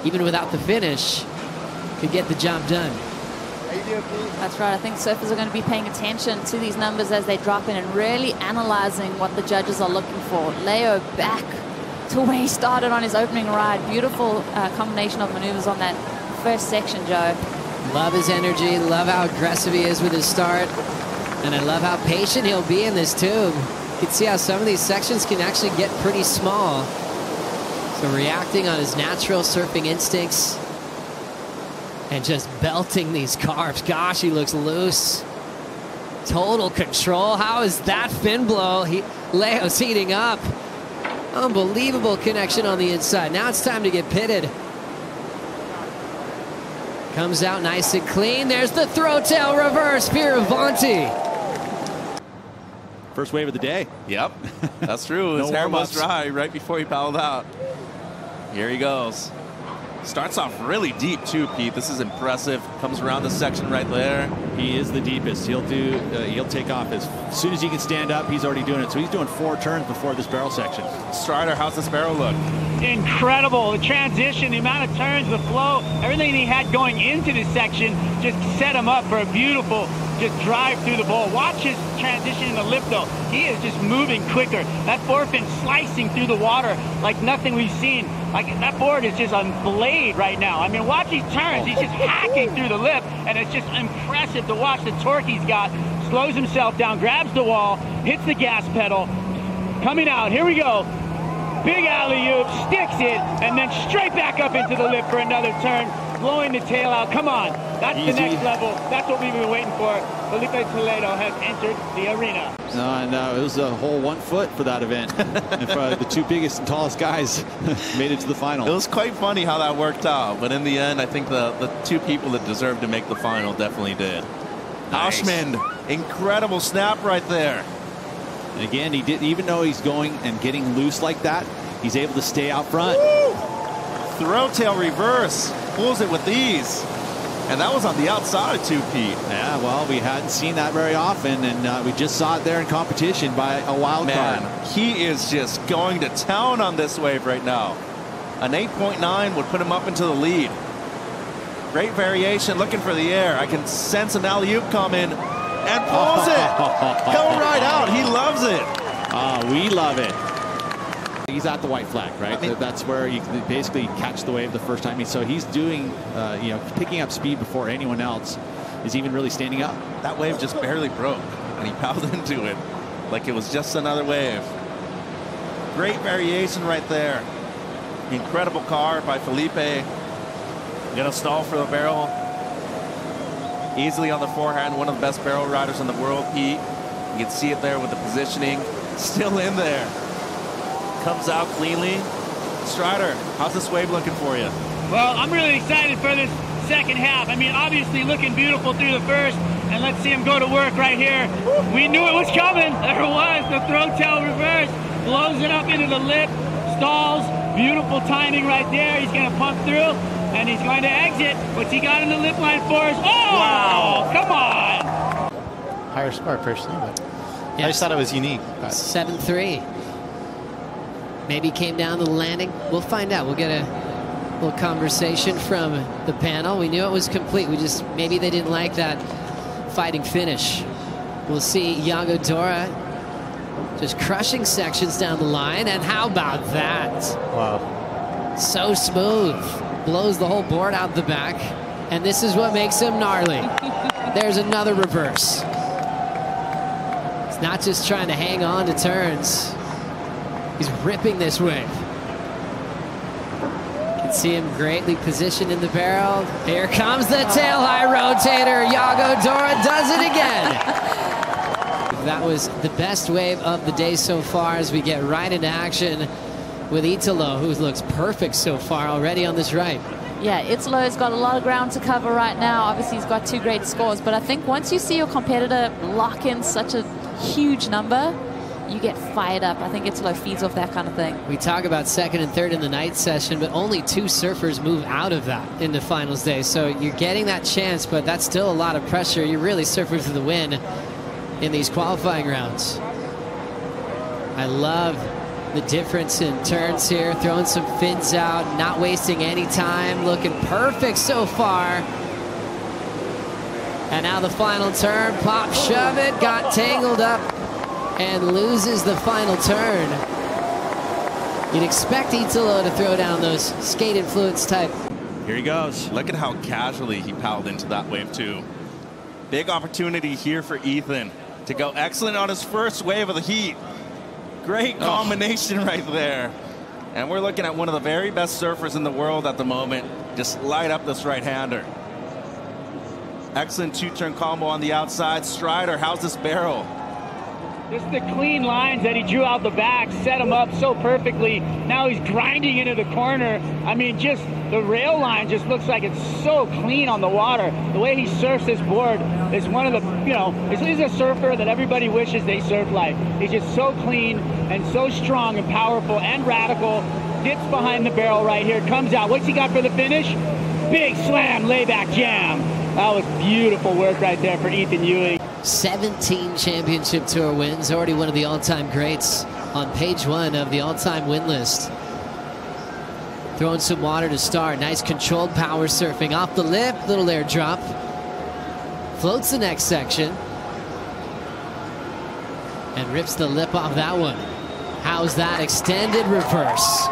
even without the finish, could get the job done. That's right. I think surfers are going to be paying attention to these numbers as they drop in and really analyzing what the judges are looking for. Leo back to where he started on his opening ride. Beautiful combination of maneuvers on that first section, Joe. Love his energy, love how aggressive he is with his start, and I love how patient he'll be in this tube. You can see how some of these sections can actually get pretty small. So reacting on his natural surfing instincts and just belting these carbs. Gosh, he looks loose. Total control. How is that fin blow? Leo's heating up. Unbelievable connection on the inside. Now it's time to get pitted. Comes out nice and clean. There's the throw tail reverse. Fioravanti. First wave of the day. Yep, that's true. His hair was dry right before he paddled out. Here he goes. Starts off really deep too, Pete. This is impressive. Comes around the section right there. He is the deepest. He'll take off as soon as he can stand up. He's already doing it. So he's doing 4 turns before this barrel section. Strider, how's this barrel look? Incredible. The transition, the amount of turns, the flow, everything he had going into this section just set him up for a beautiful just drive through the bowl. Watch his transition in the lip though. He is just moving quicker. That forefin slicing through the water like nothing we've seen. Like that board is just on blade right now. I mean, watch these turns. He's just hacking through the lip, and it's just impressive to watch the torque he's got. Slows himself down, grabs the wall, hits the gas pedal. Coming out, here we go. Big alley-oop, sticks it, and then straight back up into the lip for another turn, blowing the tail out. Come on, that's easy. The next level. That's what we've been waiting for. Filipe Toledo has entered the arena. It was a whole 1 foot for that event. And the 2 biggest and tallest guys made it to the final. It was quite funny how that worked out, but in the end, I think the 2 people that deserved to make the final definitely did. Nice. Ashman, incredible snap right there. And again, he didn't, even though he's going and getting loose like that, he's able to stay out front. Woo! Throw tail reverse, pulls it with ease. And that was on the outside too, Pete. Yeah, well, we hadn't seen that very often, and we just saw it there in competition by a wild card. He is just going to town on this wave right now. An 8.9 would put him up into the lead. Great variation, looking for the air. I can sense an alley-oop coming, and pulls it. Go right out. He loves it. We love it. He's at the white flag, right? That's where you basically catch the wave the first time. So he's doing, picking up speed before anyone else is even really standing up. That wave just barely broke, and he paddled into it like it was just another wave. Great variation right there. Incredible car by Filipe. Gonna stall for the barrel. Easily on the forehand, one of the best barrel riders in the world, Pete. You can see it there with the positioning. Still in there. Comes out cleanly. Strider, how's this wave looking for you? Well, I'm really excited for this second half. I mean, obviously looking beautiful through the first, and let's see him go to work right here. We knew it was coming. There it was, the throw tail reverse. Blows it up into the lip, stalls. Beautiful timing right there. He's going to pump through, and he's going to exit. What's he got in the lip line for us? Oh, wow. Come on. Higher score personally, but yeah, I just thought it was unique. 7-3. Maybe came down to the landing. We'll find out. We'll get a little conversation from the panel. We knew it was complete. Maybe they didn't like that fighting finish. We'll see Iago Dora just crushing sections down the line. And how about that? Wow. So smooth. Blows the whole board out the back. And this is what makes him gnarly. There's another reverse. It's not just trying to hang on to turns. He's ripping this wave. You can see him greatly positioned in the barrel. Here comes the tail high rotator. Iago Dora does it again. That was the best wave of the day so far as we get right into action with Italo, who looks perfect so far already on this right. Yeah, Italo's got a lot of ground to cover right now. Obviously, he's got 2 great scores, but I think once you see your competitor lock in such a huge number, you get fired up. I think Italo feeds off that kind of thing. We talk about second and third in the night session, but only 2 surfers move out of that in the finals day. So you're getting that chance, but that's still a lot of pressure. You're really surfing for the win in these qualifying rounds. I love The difference in turns here, throwing some fins out, not wasting any time, looking perfect so far. And now the final turn, pop, shove it, got tangled up and loses the final turn. You'd expect Italo to throw down those skate influence type. Here he goes. Look at how casually he paddled into that wave too. Big opportunity here for Ethan to go excellent on his first wave of the heat. Great combination right there. And we're looking at one of the very best surfers in the world at the moment. Just light up this right-hander. Excellent two-turn combo on the outside. Strider, how's this barrel? Just the clean lines that he drew out the back, set him up so perfectly. Now he's grinding into the corner. I mean, just the rail line just looks like it's so clean on the water. The way he surfs this board is one of the, you know, he's a surfer that everybody wishes they surf like. He's just so clean and so strong and powerful and radical. Dips behind the barrel right here, comes out. What's he got for the finish? Big slam, layback jam. That was beautiful work right there for Ethan Ewing. 17 championship tour wins, already one of the all-time greats on page 1 of the all-time win list. Throwing some water to start. Nice controlled power surfing off the lip, little air drop. Floats the next section. And rips the lip off that one. How's that? Extended reverse.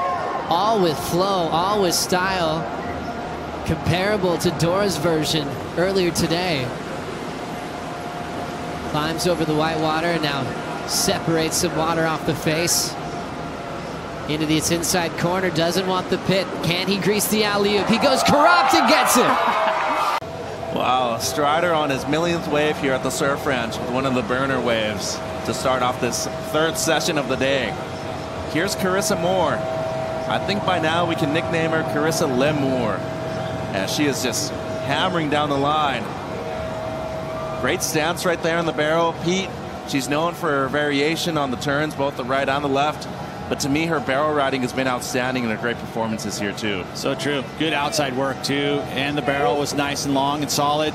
All with flow, all with style. Comparable to Dora's version earlier today. Climbs over the white water and now separates some water off the face. Into its inside corner, doesn't want the pit. Can he grease the alley-oop? He goes corrupt and gets it. Wow, Strider on his millionth wave here at the Surf Ranch with one of the burner waves to start off this third session of the day. Here's Carissa Moore. I think by now we can nickname her Carissa Moore, as she is just hammering down the line. Great stance right there in the barrel. Pete, she's known for her variation on the turns, both the right and the left. But to me, her barrel riding has been outstanding and her great performances here too. So true. Good outside work too. And the barrel was nice and long and solid.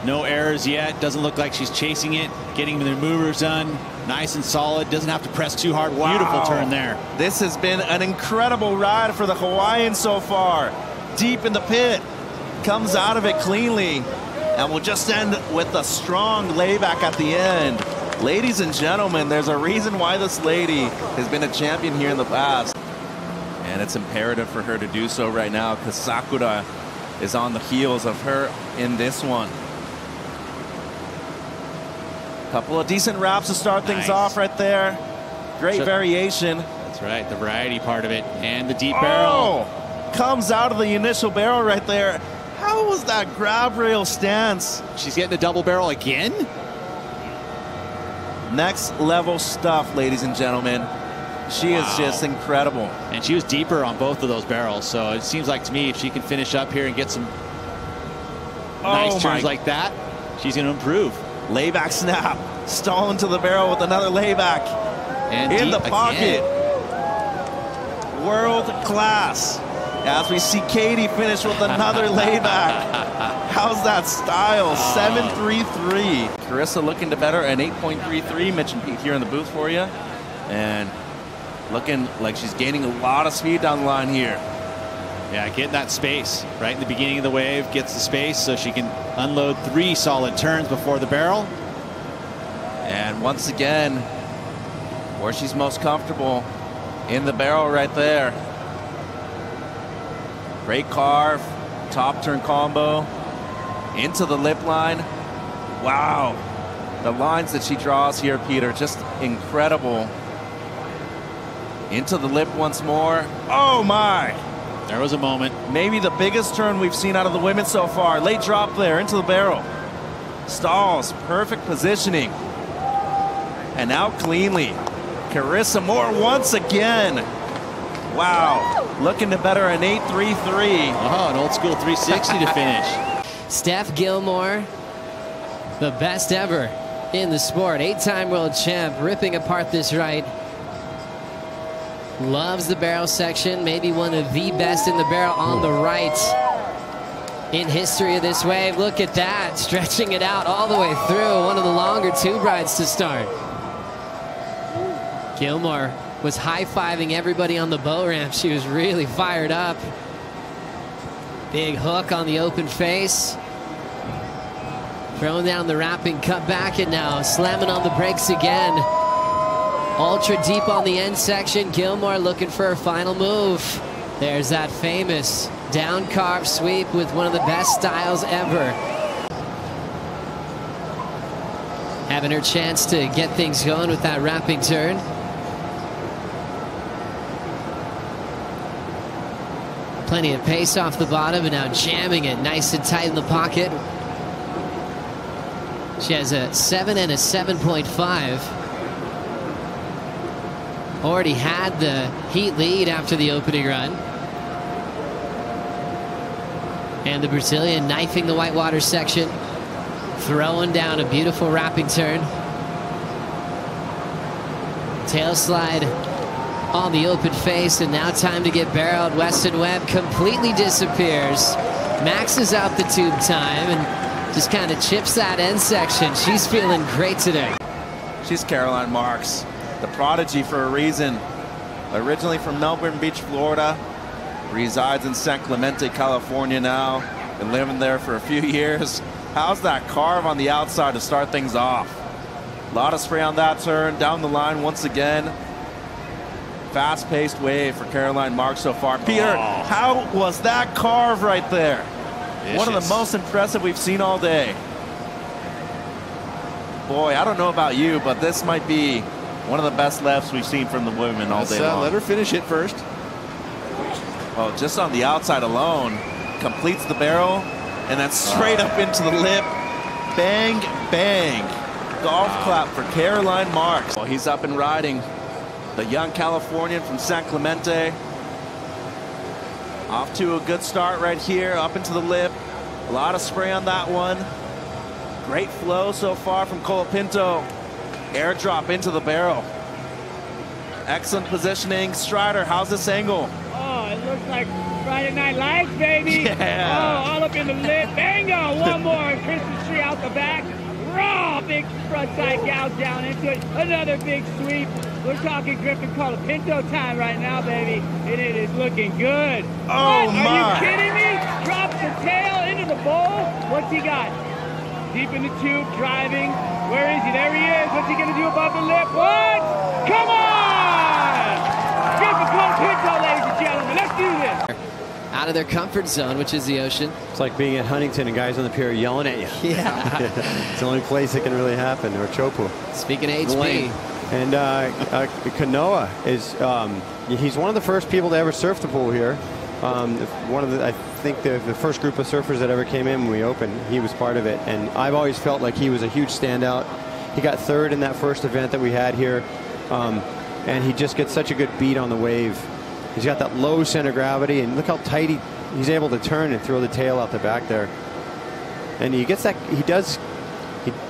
No errors yet. Doesn't look like she's chasing it. Getting the maneuvers done. Nice and solid. Doesn't have to press too hard. Wow. Beautiful turn there. This has been an incredible ride for the Hawaiian so far. Deep in the pit. Comes out of it cleanly. And we'll just end with a strong layback at the end. Ladies and gentlemen, there's a reason why this lady has been a champion here in the past. And it's imperative for her to do so right now because Sakura is on the heels of her in this one. Couple of decent wraps to start things off right there. Great variation. That's right, the variety part of it. And the deep barrel. Comes out of the initial barrel right there. How was that grab rail stance? She's getting the double barrel again? Next level stuff, ladies and gentlemen. She is just incredible. And she was deeper on both of those barrels, so it seems like to me if she can finish up here and get some nice turns like that, she's going to improve. Layback snap. Stall into the barrel with another layback. And in the pocket. World class. As we see Katie finish with another layback. How's that style? 7.33. Carissa looking to better an 8.33. Mentioned Pete here in the booth for you. And looking like she's gaining a lot of speed down the line here. Yeah, getting that space right in the beginning of the wave. Gets the space so she can unload 3 solid turns before the barrel. And once again, where she's most comfortable, in the barrel right there. Great carve, top turn combo, into the lip line. Wow, the lines that she draws here, Peter, just incredible. Into the lip once more. Oh my! There was a moment. Maybe the biggest turn we've seen out of the women so far. Late drop there, into the barrel. Stalls, perfect positioning. And now cleanly. Carissa Moore once again. Wow, looking to better an 8.33. Oh, an old school 360 to finish. Steph Gilmore, the best ever in the sport. 8-time world champ, ripping apart this right. Loves the barrel section, maybe one of the best in the barrel on the right in history of this wave. Look at that, stretching it out all the way through. One of the longer tube rides to start. Gilmore was high-fiving everybody on the boat ramp. She was really fired up. Big hook on the open face. Throwing down the wrapping, cut back, and now slamming on the brakes again. Ultra deep on the end section. Gilmore looking for her final move. There's that famous down carve sweep with one of the best styles ever. Having her chance to get things going with that wrapping turn. Plenty of pace off the bottom, and now jamming it nice and tight in the pocket. She has a 7 and a 7.5. Already had the heat lead after the opening run. And the Brazilian knifing the whitewater section, throwing down a beautiful wrapping turn. Tail slide on the open face, and now time to get barreled. Weston Webb completely disappears, maxes out the tube time, and just kind of chips that end section. She's feeling great today. She's Caroline Marks, the prodigy for a reason. Originally from Melbourne Beach, Florida, resides in San Clemente, California now. Been living there for a few years. How's that carve on the outside to start things off? A lot of spray on that turn, down the line once again. Fast-paced wave for Caroline Marks so far. Peter, how was that carve right there? Vicious. One of the most impressive we've seen all day. Boy, I don't know about you, but this might be one of the best lefts we've seen from the women all day long. Let her finish it first. Oh, just on the outside alone, completes the barrel, and then straight up into the lip. Bang, bang. Golf clap for Caroline Marks. Well, he's up and riding. The young Californian from San Clemente. Off to a good start right here, up into the lip. A lot of spray on that one. Great flow so far from Colapinto. Airdrop into the barrel. Excellent positioning. Strider, how's this angle? Oh, it looks like Friday Night Lights, baby. Yeah. Oh, all up in the lip. Bango. One more. Christmas tree out the back. Raw. Big frontside gouge down into it. Another big sweep. We're talking Griffin Colapinto time right now, baby. And it is looking good. Oh, what? my. Are you kidding me? Drops the tail into the bowl. What's he got? Deep in the tube, driving. Where is he? There he is. What's he going to do above the lip? What? Come on! Griffin Colapinto, ladies and gentlemen. Let's do this. Out of their comfort zone, which is the ocean. It's like being at Huntington and guys on the pier yelling at you. Yeah. It's the only place it can really happen, or Chopu. Speaking of HB. And Kanoa is, he's one of the first people to ever surf the pool here. One of the, I think the first group of surfers that ever came in when we opened, he was part of it. And I've always felt like he was a huge standout. He got third in that first event that we had here. And he just gets such a good beat on the wave. He's got that low center of gravity, and look how tight he's able to turn and throw the tail out the back there. And he gets that,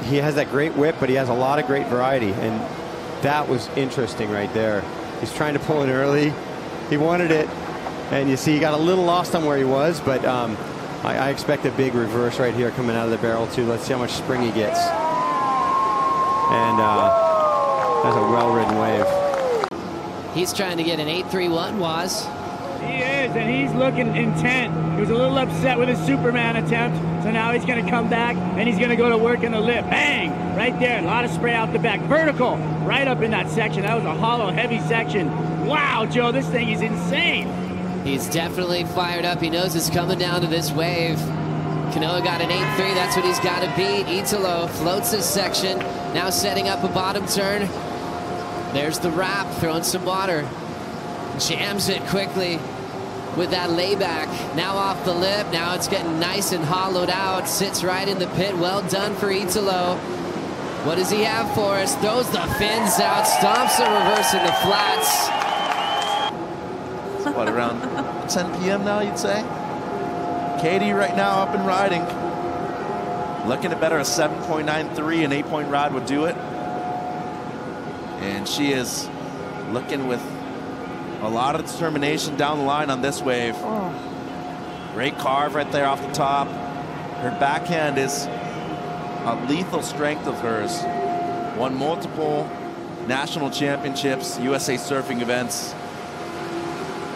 he has that great whip, but he has a lot of great variety. And that was interesting right there. He's trying to pull it early. He wanted it. And you see he got a little lost on where he was, but I expect a big reverse right here coming out of the barrel too. Let's see how much spring he gets. And that's a well-ridden wave. He's trying to get an 8.31, Waz. He is, and he's looking intent. He was a little upset with his Superman attempt, so now he's going to come back, and he's going to go to work in the lip. Bang! Right there. A lot of spray out the back. Vertical. Right up in that section. That was a hollow, heavy section. Wow, Joe, this thing is insane. He's definitely fired up. He knows it's coming down to this wave. Kanoa got an 8.3. That's what he's got to beat. Italo floats this section. Now setting up a bottom turn. There's the wrap, throwing some water. Jams it quickly with that layback. Now off the lip. Now it's getting nice and hollowed out. Sits right in the pit. Well done for Italo. What does he have for us? Throws the fins out. Stomps the reverse in the flats. What, around 10 p.m. now, you'd say? Katie right now up and riding. Looking to better a 7.93, an 8-point ride would do it. And she is looking with a lot of determination down the line on this wave. Oh. Great carve right there off the top. Her backhand is a lethal strength of hers. Won multiple national championships, USA surfing events.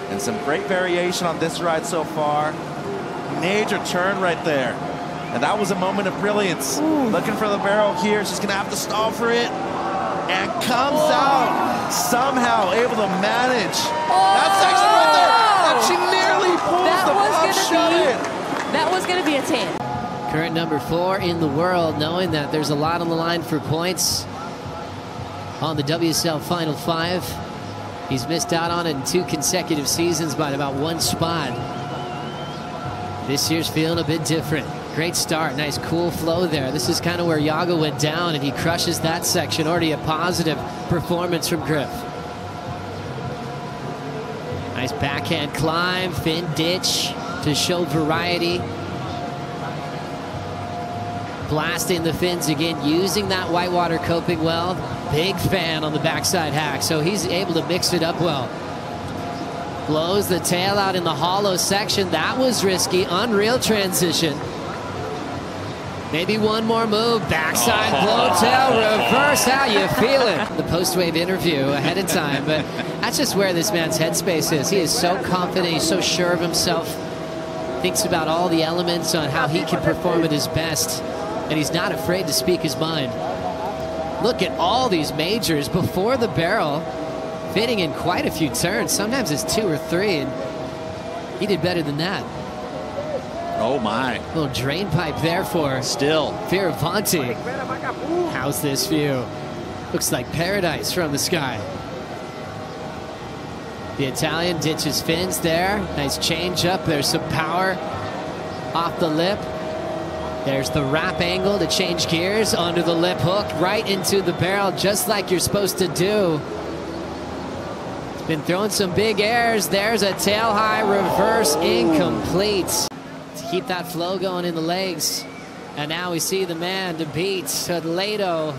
And some great variation on this ride so far. Major turn right there. And that was a moment of brilliance. Ooh. Looking for the barrel here. She's gonna have to stall for it. And comes out somehow able to manage that section right there. And she nearly pulls the puck shut in. That was gonna be a 10. Current number 4 in the world, knowing that there's a lot on the line for points on the WSL Final 5. He's missed out on it in 2 consecutive seasons by about 1 spot. This year's feeling a bit different. Great start, nice cool flow there. This is kind of where Yago went down, and he crushes that section. Already a positive performance from Griff. Nice backhand climb, fin ditch to show variety. Blasting the fins again, using that whitewater coping well. Big fan on the backside hack, so he's able to mix it up well. Blows the tail out in the hollow section. That was risky, unreal transition. Maybe one more move, backside blow tail, reverse, how you feeling? The post-wave interview ahead of time, but that's just where this man's headspace is. He is so confident, he's so sure of himself, thinks about all the elements on how he can perform at his best, and he's not afraid to speak his mind. Look at all these majors before the barrel, fitting in quite a few turns. Sometimes it's 2 or 3, and he did better than that. Oh my. Little drain pipe there for Firavanti. How's this view? Looks like paradise from the sky. The Italian ditches fins there. Nice change up. There's some power off the lip. There's the wrap angle to change gears under the lip hook, right into the barrel, just like you're supposed to do. It's been throwing some big airs. There's a tail high reverse, incomplete. To keep that flow going in the legs. And now we see the man to beat. Toledo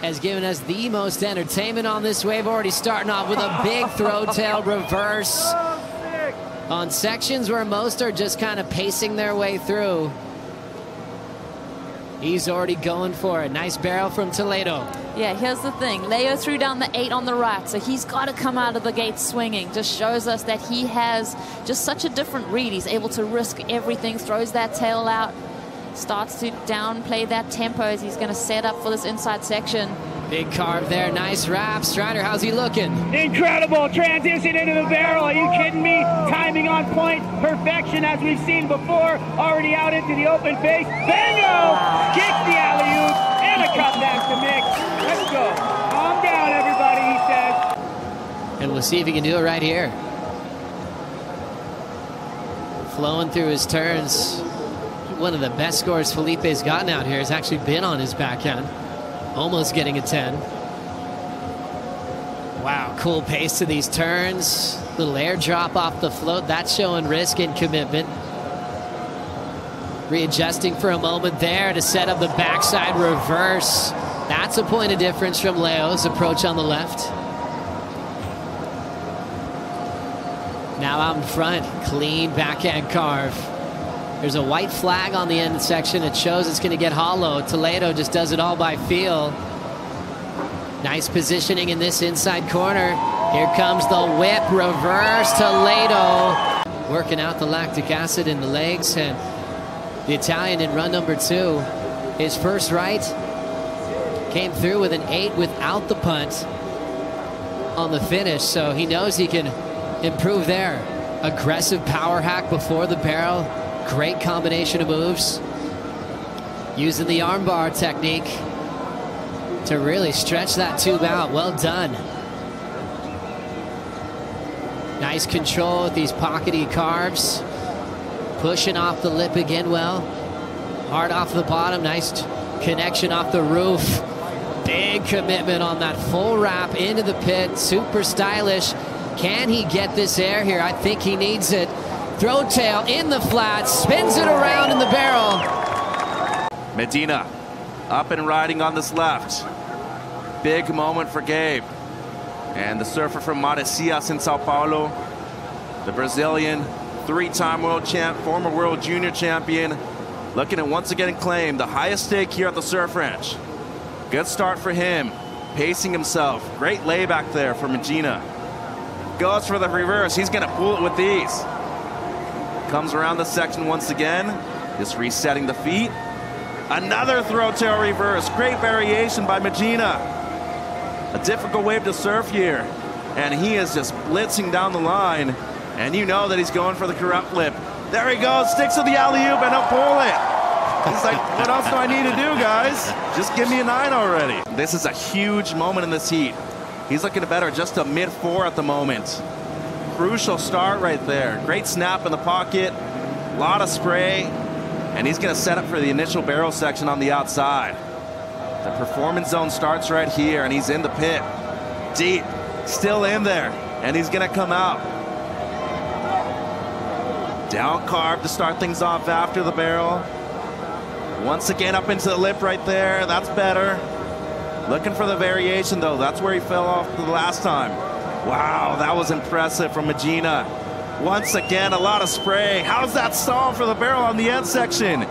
has given us the most entertainment on this wave, already starting off with a big throw tail reverse on sections where most are just kind of pacing their way through. He's already going for it. Nice barrel from Toledo. Yeah, here's the thing. Leo threw down the 8 on the right, so he's got to come out of the gate swinging. Just shows us that he has just such a different read. He's able to risk everything, throws that tail out, starts to downplay that tempo as he's going to set up for this inside section. Big carve there, nice wrap. Strider, how's he looking? Incredible transition into the barrel. Are you kidding me? Timing on point, perfection as we've seen before. Already out into the open face. Bango! Kicks the alley-oop and a cutback to mix. Let's go. Calm down, everybody, he says. And we'll see if he can do it right here. Flowing through his turns. One of the best scores Filipe's gotten out here has actually been on his backhand. Almost getting a 10. Wow, cool pace to these turns. Little air drop off the float. That's showing risk and commitment. Readjusting for a moment there to set up the backside reverse. That's a point of difference from Leo's approach on the left. Now out in front, clean backhand carve. There's a white flag on the end section. It shows it's going to get hollow. Toledo just does it all by feel. Nice positioning in this inside corner. Here comes the whip, reverse, Toledo. Working out the lactic acid in the legs, and the Italian in run number 2. His first right came through with an 8 without the punt on the finish, so he knows he can improve there. Aggressive power hack before the barrel. Great combination of moves. Using the armbar technique to really stretch that tube out. Well done. Nice control with these pockety carves. Pushing off the lip again well. Hard off the bottom. Nice connection off the roof. Big commitment on that full wrap into the pit. Super stylish. Can he get this air here? I think he needs it. Throw tail in the flat, spins it around in the barrel. Medina up and riding on this left. Big moment for Gabe. And the surfer from Maresias in Sao Paulo, the Brazilian, 3-time world champ, former world junior champion, looking to once again claim the highest stake here at the Surf Ranch. Good start for him. pacing himself. Great layback there for Magina. Goes for the reverse. He's going to pull it with ease. Comes around the section once again. Just resetting the feet. Another throw tail reverse. Great variation by Magina. A difficult wave to surf here. And he is just blitzing down the line. And you know that he's going for the corrupt flip. There he goes. Sticks to the alley-oop and he'll pull it. He's like, what else do I need to do, guys? Just give me a 9 already. This is a huge moment in this heat. He's looking to better just a mid-4 at the moment. Crucial start right there. Great snap in the pocket. A lot of spray. And he's going to set up for the initial barrel section on the outside. The performance zone starts right here, and he's in the pit. Deep. Still in there. And he's going to come out. Down carb to start things off after the barrel. Once again up into the lip right there. That's better. Looking for the variation, though. That's where he fell off the last time. Wow, that was impressive from Magina. Once again, a lot of spray. How's that stall for the barrel on the end section?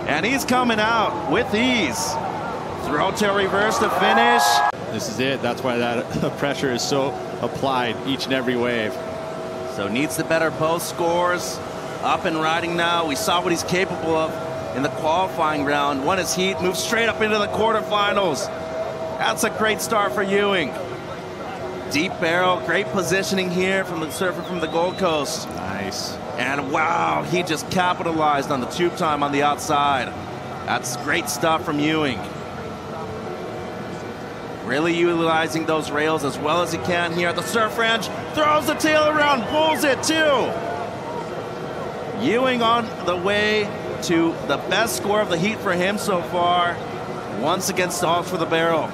And he's coming out with ease. Throw tail reverse to finish. This is it. That's why that pressure is so applied each and every wave. So needs to better both scores. Up and riding now. We saw what he's capable of in the qualifying round. Won his heat, moved straight up into the quarterfinals. That's a great start for Ewing. Deep barrel, great positioning here from the surfer from the Gold Coast. Nice. And wow, he just capitalized on the tube time on the outside. That's great stuff from Ewing. Really utilizing those rails as well as he can here at the surf ranch. Throws the tail around, pulls it too. Ewing on the way to the best score of the heat for him so far. Once again stalls for the barrel.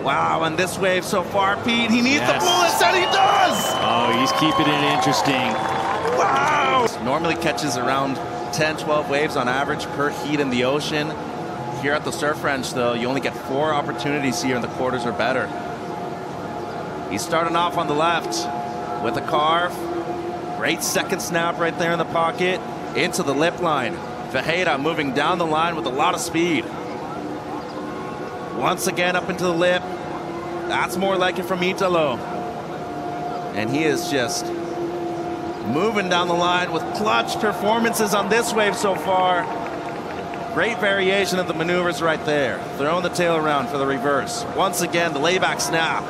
Wow, and this wave so far, Pete, he needs the bullets, and he does! Oh, he's keeping it interesting. Wow! Normally catches around 10, 12 waves on average per heat in the ocean. Here at the surf ranch, though, you only get 4 opportunities here in the quarters or better. He's starting off on the left with a carve. Great second snap right there in the pocket. Into the lip line. Fajeda moving down the line with a lot of speed. Once again up into the lip. That's more like it from Italo. And he is just moving down the line with clutch performances on this wave so far. Great variation of the maneuvers right there. Throwing the tail around for the reverse. Once again, the layback snap.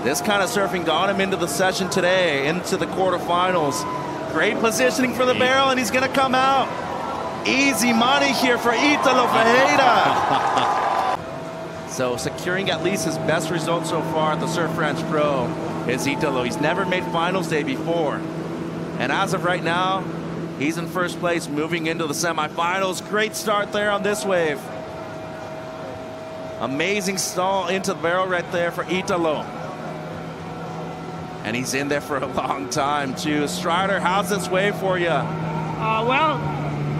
This kind of surfing got him into the session today, into the quarterfinals. Great positioning for the barrel, and he's going to come out. Easy money here for Italo Fajeda. So securing at least his best result so far at the Surf Ranch Pro is Italo. He's never made finals day before. And as of right now, he's in first place moving into the semifinals. Great start there on this wave. Amazing stall into the barrel right there for Italo. And he's in there for a long time too. Strider, how's this wave for you? Well,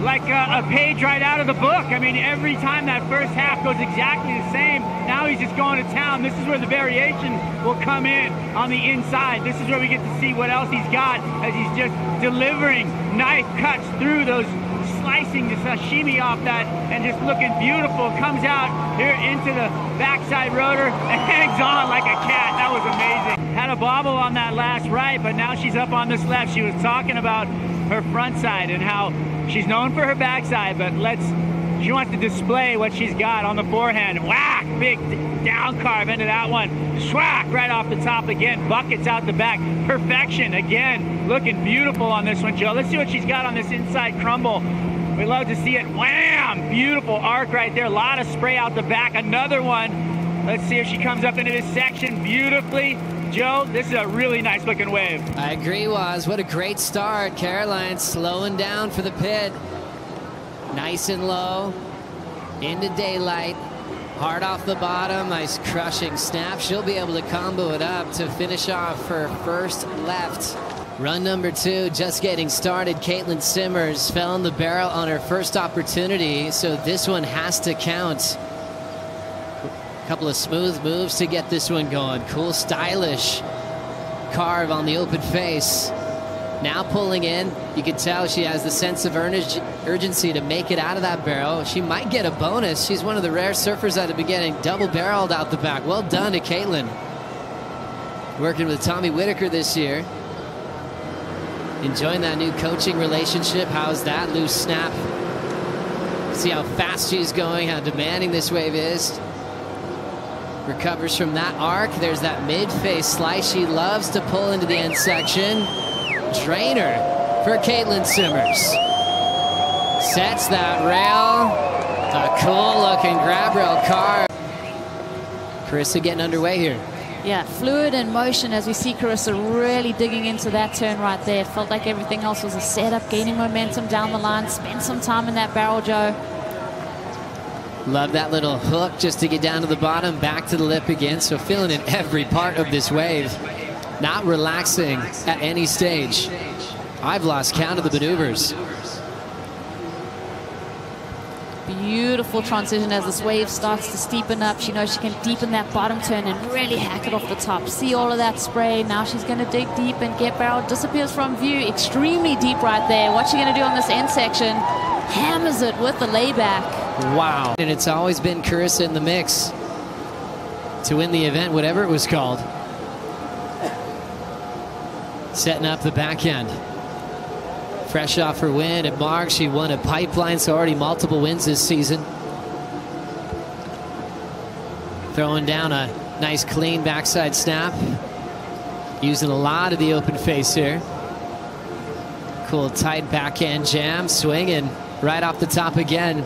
like a page right out of the book. I mean, every time that first half goes exactly the same, now he's just going to town. This is where the variation will come in on the inside. This is where we get to see what else he's got as he's just delivering knife cuts through those, slicing the sashimi off that, and just looking beautiful. Comes out here into the backside rotor and hangs on like a cat. That was amazing. Had a bobble on that last right, but now she's up on this left. She was talking about her front side and how she's known for her backside, but she wants to display what she's got on the forehand. Whack! Big down carve into that one. Schwack! Right off the top again. Buckets out the back. Perfection again. Looking beautiful on this one, Joe. Let's see what she's got on this inside crumble. We love to see it. Wham! Beautiful arc right there. A lot of spray out the back. Another one. Let's see if she comes up into this section beautifully. Joe, this is a really nice looking wave. I agree, Waz. What a great start. Caroline slowing down for the pit. Nice and low. Into daylight. Hard off the bottom. Nice crushing snap. She'll be able to combo it up to finish off her first left. Run number 2 just getting started. Caitlin Simmers fell in the barrel on her first opportunity, so this one has to count. Couple of smooth moves to get this one going. Cool, stylish carve on the open face. Now pulling in, you can tell she has the sense of urgency to make it out of that barrel. She might get a bonus. She's one of the rare surfers that have been getting double-barreled out the back. Well done to Caitlin. Working with Tommy Whitaker this year. Enjoying that new coaching relationship. How's that loose snap? See how fast she's going, how demanding this wave is. Recovers from that arc. There's that mid-face slice she loves to pull into the end section. Drainer for Caitlin Simmers. Sets that rail. A cool-looking grab rail car. Carissa getting underway here. Yeah, fluid in motion as we see Carissa really digging into that turn right there. It felt like everything else was a setup, gaining momentum down the line. Spend some time in that barrel, Joe. Love that little hook just to get down to the bottom, back to the lip again. So feeling in every part of this wave. Not relaxing at any stage. I've lost count of the maneuvers. Beautiful transition as this wave starts to steepen up. She knows she can deepen that bottom turn and really hack it off the top. See all of that spray. Now she's going to dig deep and get barrel. Disappears from view. Extremely deep right there. What's she going to do on this end section? Hammers it with the layback. Wow. And it's always been Carissa in the mix to win the event, whatever it was called. Setting up the back end. Fresh off her win at Mark, she won at Pipeline, so already multiple wins this season. Throwing down a nice clean backside snap. Using a lot of the open face here. Cool tight backhand jam, swinging right off the top again.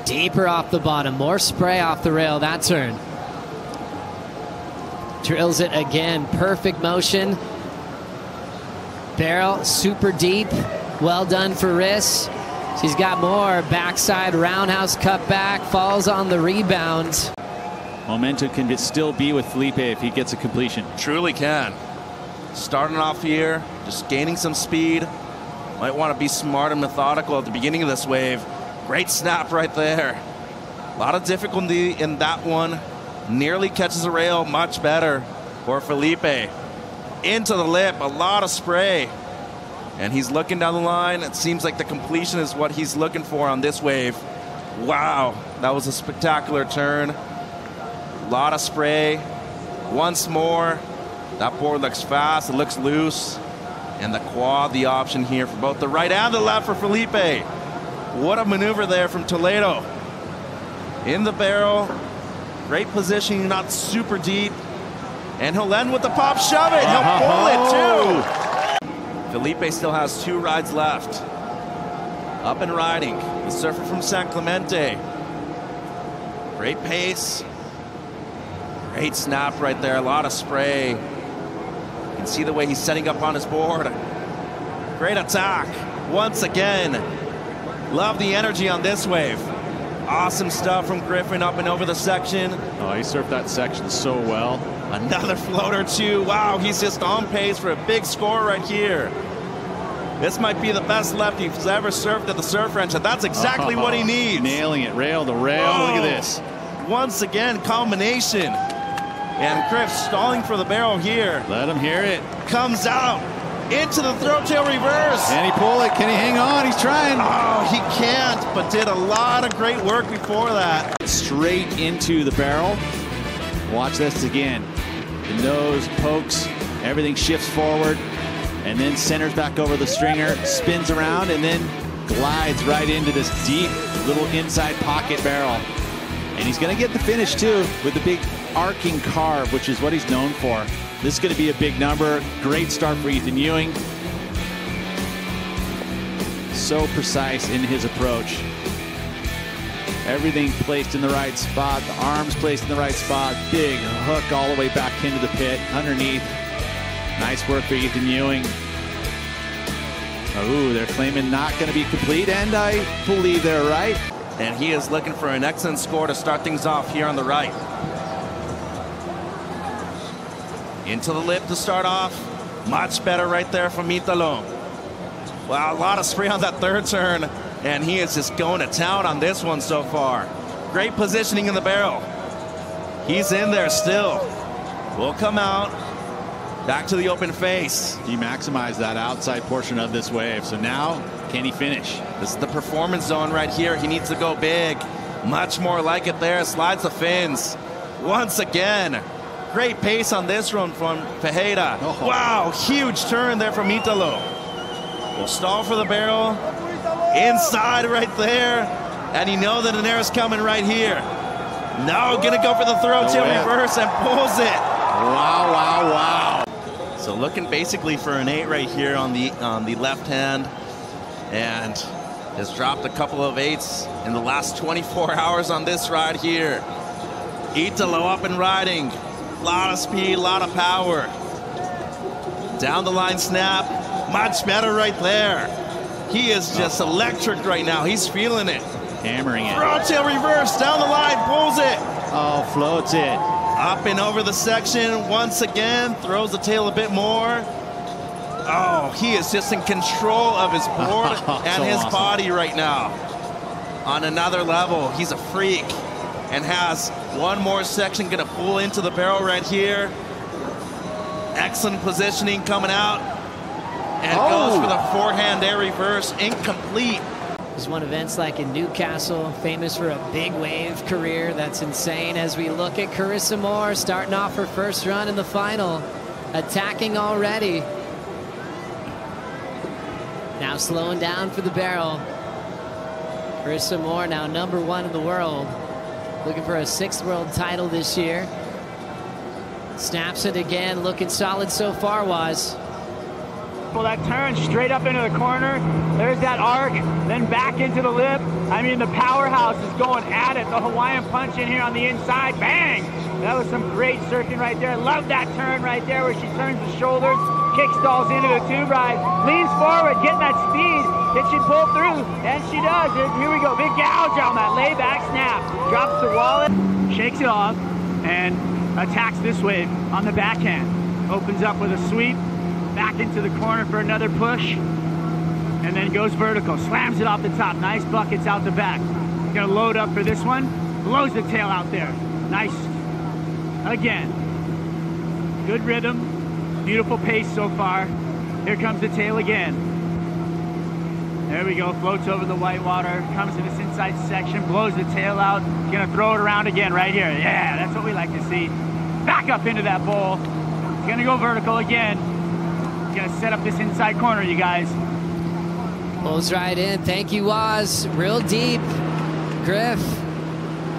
Deeper off the bottom, more spray off the rail that turn. Drills it again, perfect motion. Barrel super deep. Well done for Riss. She's got more. Backside roundhouse cut back. Falls on the rebound. Momentum can still be with Filipe if he gets a completion. Truly can. Starting off here, just gaining some speed. Might want to be smart and methodical at the beginning of this wave. Great snap right there. A lot of difficulty in that one. Nearly catches a rail. Much better for Filipe. Into the lip, a lot of spray. And he's looking down the line. It seems like the completion is what he's looking for on this wave. Wow, that was a spectacular turn. A lot of spray. Once more. That board looks fast, it looks loose. And the quad, the option here for both the right and the left for Filipe. What a maneuver there from Toledo. In the barrel. Great positioning, not super deep. And he'll end with the pop shove it. He'll pull it too. Filipe still has 2 rides left. Up and riding. The surfer from San Clemente. Great pace. Great snap right there. A lot of spray. You can see the way he's setting up on his board. Great attack. Once again. Love the energy on this wave. Awesome stuff from Griffin up and over the section. Oh, he surfed that section so well. Another floater too. Wow, he's just on pace for a big score right here. This might be the best left he's ever surfed at the Surf Ranch, and that's exactly what he needs. Nailing it, rail to rail. Whoa. Look at this. Once again, combination. And Griff stalling for the barrel here. Let him hear it. Comes out into the throat tail reverse. Can he pull it? Can he hang on? He's trying. Oh, he can't, but did a lot of great work before that. Straight into the barrel. Watch this again. The nose pokes, everything shifts forward, and then centers back over the stringer, spins around, and then glides right into this deep little inside pocket barrel. And he's going to get the finish too with the big arcing carve, which is what he's known for. This is going to be a big number. Great start for Ethan Ewing. So precise in his approach. Everything placed in the right spot. The arms placed in the right spot. Big hook all the way back into the pit. Underneath. Nice work for Ethan Ewing. Oh, they're claiming not going to be complete, and I believe they're right. And he is looking for an excellent score to start things off here on the right. Into the lip to start off. Much better right there from Italo. Wow, a lot of spray on that third turn. And he is just going to town on this one so far. Great positioning in the barrel. He's in there still. Will come out. Back to the open face. He maximized that outside portion of this wave. So now, can he finish? This is the performance zone right here. He needs to go big. Much more like it there. Slides the fins. Once again. Great pace on this run from Fajeda. Oh. Wow, huge turn there from Italo. Will stall for the barrel. Inside right there. And you know that an air is coming right here. No, gonna go for the throw tail reverse and pulls it. Wow, wow, wow. So looking basically for an 8 right here on the left hand, and has dropped a couple of 8s in the last 24 hours on this ride here. Italo up and riding. A lot of speed, a lot of power. Down the line snap, much better right there. He is just electric right now. He's feeling it. Hammering it. Throw tail reverse, down the line, pulls it. Oh, floats it. Up and over the section once again, throws the tail a bit more. Oh, he is just in control of his board and so his awesome. body right now. On another level, he's a freak and has one more section gonna pull into the barrel right here. Excellent positioning coming out. And goes for the forehand air reverse, incomplete. He's won events like in Newcastle, famous for a big wave career. That's insane. As we look at Carissa Moore starting off her first run in the final, attacking already. Now slowing down for the barrel. Carissa Moore now #1 in the world, looking for a 6th world title this year. Snaps it again, looking solid so far, Waz. Well, that turn straight up into the corner. There's that arc, then back into the lip. I mean, the powerhouse is going at it. The Hawaiian punch in here on the inside. Bang! That was some great circling right there. Love that turn right there where she turns the shoulders, kick stalls into the tube ride, leans forward, getting that speed. Did she pull through? And she does. Here we go. Big gouge on that layback snap. Drops the wallet, shakes it off, and attacks this wave on the backhand. Opens up with a sweep. Back into the corner for another push, and then goes vertical, slams it off the top. Nice buckets out the back. Gonna load up for this one, blows the tail out there. Nice. Again, good rhythm, beautiful pace so far. Here comes the tail again. There we go, floats over the whitewater, comes to this inside section, blows the tail out. Gonna throw it around again right here. Yeah, that's what we like to see. Back up into that bowl. It's gonna go vertical again. Gonna set up this inside corner, you guys. Pulls right in. Thank you, Waz. Real deep. Griff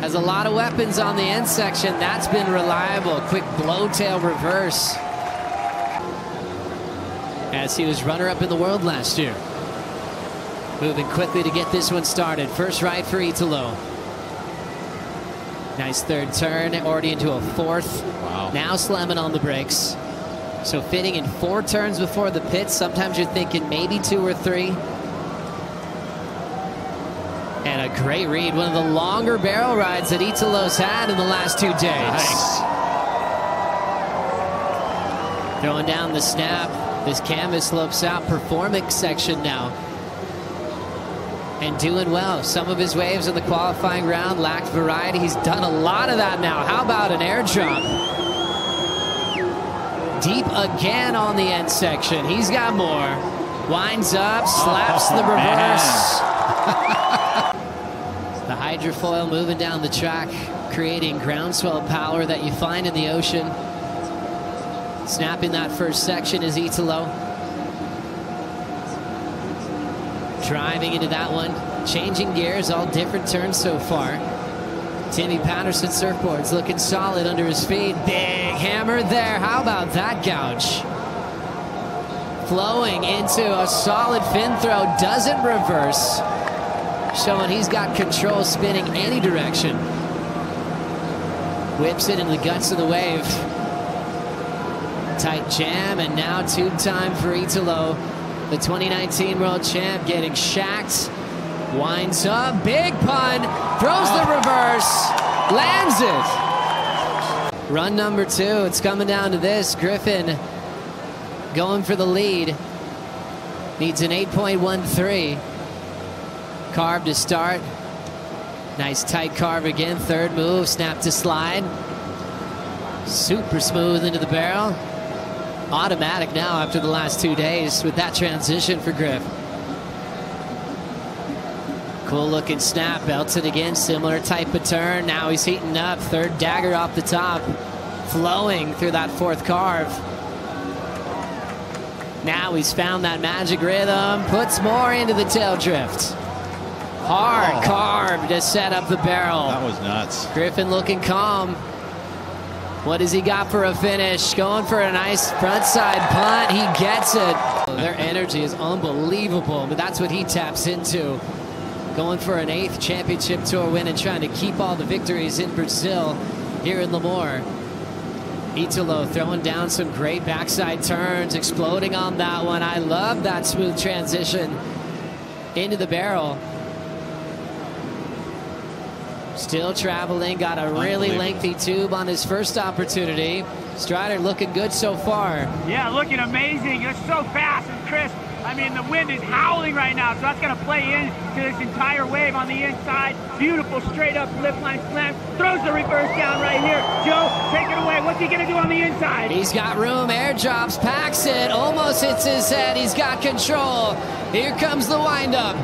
has a lot of weapons on the end section. That's been reliable. Quick blowtail reverse, as he was runner-up in the world last year. Moving quickly to get this one started. First ride for Italo. Nice third turn, already into a 4th. Wow. Now slamming on the brakes. So fitting in 4 turns before the pits. Sometimes you're thinking maybe 2 or 3. And a great read. One of the longer barrel rides that Italo's had in the last 2 days. Nice. Throwing down the snap. This canvas slopes out. Performance section now. And doing well. Some of his waves in the qualifying round lacked variety. He's done a lot of that now. How about an air drop? Deep again on the end section. He's got more. Winds up, slaps the reverse. The hydrofoil moving down the track, creating groundswell power that you find in the ocean. Snapping that first section is Italo. Driving into that one, changing gears, all different turns so far. Timmy Patterson surfboards looking solid under his feet. Big hammer there. How about that gouge? Flowing into a solid fin throw. Doesn't reverse. Showing he's got control, spinning any direction. Whips it in the guts of the wave. Tight jam, and now tube time for Italo. The 2019 world champ getting shacked. Winds up, big pun, throws the reverse, lands it. Run number 2, it's coming down to this. Griffin going for the lead. Needs an 8.13. Carve to start. Nice tight carve again, third move, snap to slide. Super smooth into the barrel. automatic now after the last 2 days with that transition for Griff. Cool looking snap, belts it again, similar type of turn. Now he's heating up, third dagger off the top, flowing through that fourth carve. Now he's found that magic rhythm, puts more into the tail drift. Hard carve to set up the barrel. That was nuts. Griffin looking calm. What has he got for a finish? Going for a nice frontside punt. He gets it. Their energy is unbelievable, but that's what he taps into. Going for an 8th championship tour win and trying to keep all the victories in Brazil here in Lemoore. Italo throwing down some great backside turns, exploding on that one. I love that smooth transition into the barrel. Still traveling, got a really lengthy tube on his first opportunity. Strider looking good so far. Yeah, looking amazing. It's so fast and crisp. I mean, the wind is howling right now, so that's going to play into this entire wave on the inside. Beautiful straight up lip line slam. Throws the reverse down right here. Joe, take it away. What's he going to do on the inside? He's got room, air drops, packs it, almost hits his head. He's got control. Here comes the windup.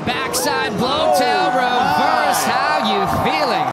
Backside blow